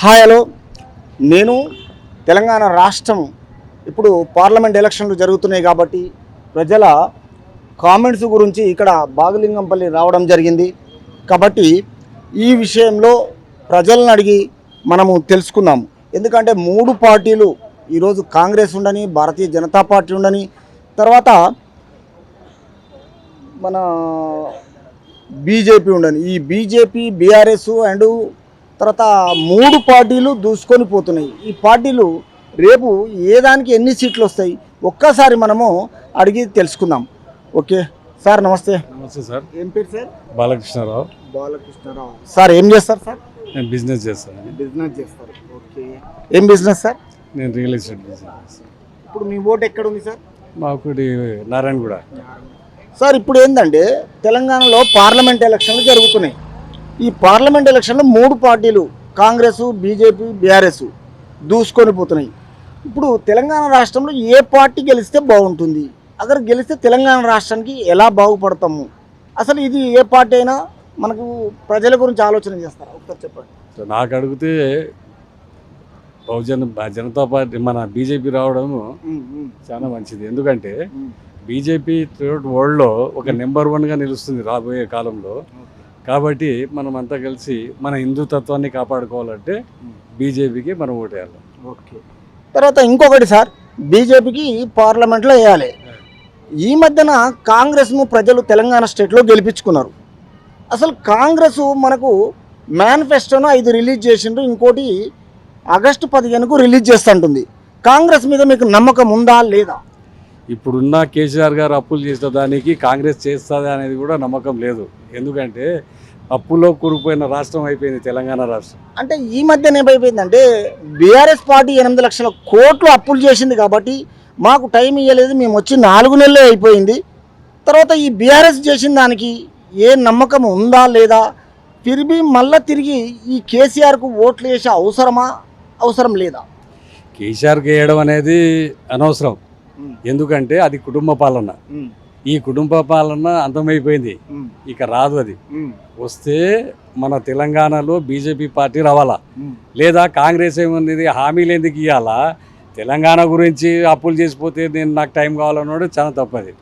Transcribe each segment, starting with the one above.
Hi hello నేను తెలంగాణ రాష్ట్రం ఇప్పుడు పార్లమెంట్ ఎలక్షన్లు జరుగుతున్నాయి కాబట్టి ప్రజల కామెంట్స్ గురించి ఇక్కడ బాగలింగంపల్లి రావడం జరిగింది కాబట్టి ఈ విషయంలో ప్రజలను అడిగి మనము తెలుసుకుందాము. ఎందుకంటే మూడు పార్టీలు ఈరోజు కాంగ్రెస్ ఉండని, భారతీయ జనతా పార్టీ ఉండని, తర్వాత మన బీజేపీ ఉండని, ఈ బీజేపీ బీఆర్ఎస్ అండ్ తర్వాత మూడు పార్టీలు దూసుకొని పోతున్నాయి. ఈ పార్టీలు రేపు ఏ దానికి ఎన్ని సీట్లు వస్తాయి ఒక్కసారి మనము అడిగి తెలుసుకుందాం. ఓకే సార్, నమస్తే. నమస్తే సార్. ఏం పేరు సార్? బాలకృష్ణారావు. బాలకృష్ణారావు సార్, ఏం చేస్తారు సార్? నేను బిజినెస్ చేస్తాను. బిజినెస్ చేస్తారు. ఓకే, ఏం బిజినెస్ సార్? నేను రియల్ ఎస్టేట్ బిజినెస్ చేస్తాను. ఇప్పుడు మీ ఓటు ఎక్కడ ఉంది సార్? మాకు నారాయణగూడ. సార్ ఇప్పుడు ఏంటంటే తెలంగాణలో పార్లమెంట్ ఎలక్షన్లు జరుగుతున్నాయి. ఈ పార్లమెంట్ ఎలక్షన్లో మూడు పార్టీలు కాంగ్రెస్, బీజేపీ, బీఆర్ఎస్ దూసుకొని పోతున్నాయి. ఇప్పుడు తెలంగాణ రాష్ట్రంలో ఏ పార్టీ గెలిస్తే బాగుంటుంది, అక్కడ గెలిస్తే తెలంగాణ రాష్ట్రానికి ఎలా బాగుపడతాము, అసలు ఇది ఏ పార్టీ అయినా మనకు ప్రజల గురించి ఆలోచన చేస్తారా ఒకసారి చెప్పండి. నాకు అడిగితే జనతా పార్టీ మన బీజేపీ రావడం చాలా మంచిది. ఎందుకంటే బీజేపీ త్రూఅవుట్ వరల్డ్లో ఒక నెంబర్ 1గా నిలుస్తుంది రాబోయే కాలంలో. కాబట్టి మనం అంతా కలిసి మన హిందుత్వాన్ని కాపాడుకోవాలంటే బీజేపీకి మనం ఓటేయాలి. ఓకే, తర్వాత ఇంకొకటి సార్, బీజేపీకి పార్లమెంట్లో వేయాలి. ఈ మధ్యన కాంగ్రెస్ను ప్రజలు తెలంగాణ స్టేట్లో గెలిపించుకున్నారు. అసలు కాంగ్రెస్ మనకు మేనిఫెస్టోను 5 రిలీజ్ చేసిండ్రు, ఇంకోటి ఆగస్టు 15కు రిలీజ్ చేస్తుంటుంది. కాంగ్రెస్ మీద మీకు నమ్మకం ఉందా లేదా? ఇప్పుడున్న కేసీఆర్ గారు అప్పులు చేసిన దానికి కాంగ్రెస్ చేస్తుంది అనేది కూడా నమ్మకం లేదు. ఎందుకంటే అప్పులో కూరుకుపోయిన రాష్ట్రం అయిపోయింది తెలంగాణ రాష్ట్రం. అంటే ఈ మధ్యన ఏమైపోయిందంటే బీఆర్ఎస్ పార్టీ 8 లక్షల కోట్లు అప్పులు చేసింది కాబట్టి మాకు టైం ఇవ్వలేదు, మేము వచ్చి 4 నెలలే అయిపోయింది. తర్వాత ఈ బీఆర్ఎస్ చేసిన దానికి ఏ నమ్మకం ఉందా లేదా? తిరిగి మళ్ళీ తిరిగి ఈ కేసీఆర్కు ఓట్లు వేసే అవసరం లేదా? కేసీఆర్కి వేయడం అనేది అనవసరం. ఎందుకంటే అది కుటుంబ పాలన. ఈ కుటుంబ పాలన అంతమైపోయింది, ఇక రాదు. అది వస్తే మన తెలంగాణలో బీజేపీ పార్టీ రావాలా, లేదా కాంగ్రెస్ ఏమన్నది హామీలు ఎందుకు ఇవ్వాలా? తెలంగాణ గురించి అప్పులు చేసిపోతే నాకు టైం కావాలన్నాడు, చాలా తప్పది.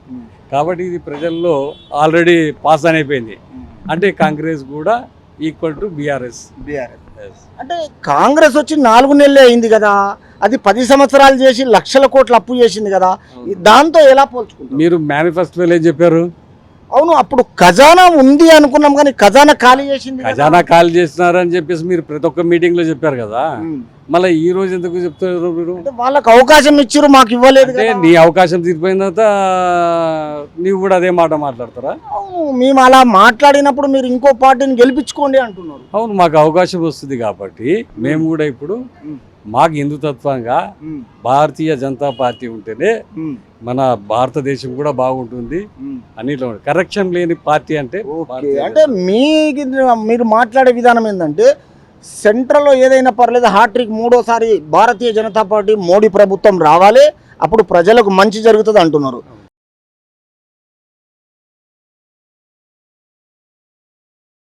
కాబట్టి ఇది ప్రజల్లో ఆల్రెడీ పాస్ అయిపోయింది. అంటే కాంగ్రెస్ కూడా ఈక్వల్ టు బీఆర్ఎస్. అంటే కాంగ్రెస్ వచ్చి 4 నెలలే అయింది కదా, అది 10 సంవత్సరాలు చేసి లక్షల కోట్లు అప్పు చేసింది కదా, దాంతో ఎలా పోల్చుకుంటారు? మీరు మేనిఫెస్టోలో ఏం చెప్పారు? అవును, అప్పుడు ఖజానా ఉంది అనుకున్నాం కానీ ఖజానా ఖాళీ చేసింది. ఖజానా ఖాళీ చేస్తున్నారని చెప్పేసి మీరు ప్రతి ఒక్క మీటింగ్ లో చెప్పారు కదా, మళ్ళీ ఈ రోజు ఎందుకు చెప్తారు? మీరు వాళ్ళకి అవకాశం ఇచ్చారు, మాకు ఇవ్వలేదు. నీ అవకాశం తీరిపోయిన తర్వాత నీవు కూడా అదే మాట మాట్లాడతారా? అవును, మేము అలా మాట్లాడినప్పుడు మీరు ఇంకో పార్టీని గెలిపించుకోండి అంటున్నారు. అవును, మాకు అవకాశం వస్తుంది కాబట్టి మేము కూడా ఇప్పుడు మాకు హిందుతత్వంగా భారతీయ జనతా పార్టీ ఉంటేనే మన భారతదేశం కూడా బాగుంటుంది. అన్నిట్లో కరెక్షన్ లేని పార్టీ అంటే మీరు మాట్లాడే విధానం ఏంటంటే సెంట్రల్లో ఏదైనా పర్లేదు, హ్యాట్రిక్ 3వ సారి భారతీయ జనతా పార్టీ మోడీ ప్రభుత్వం రావాలి, అప్పుడు ప్రజలకు మంచి జరుగుతుంది అంటున్నారు.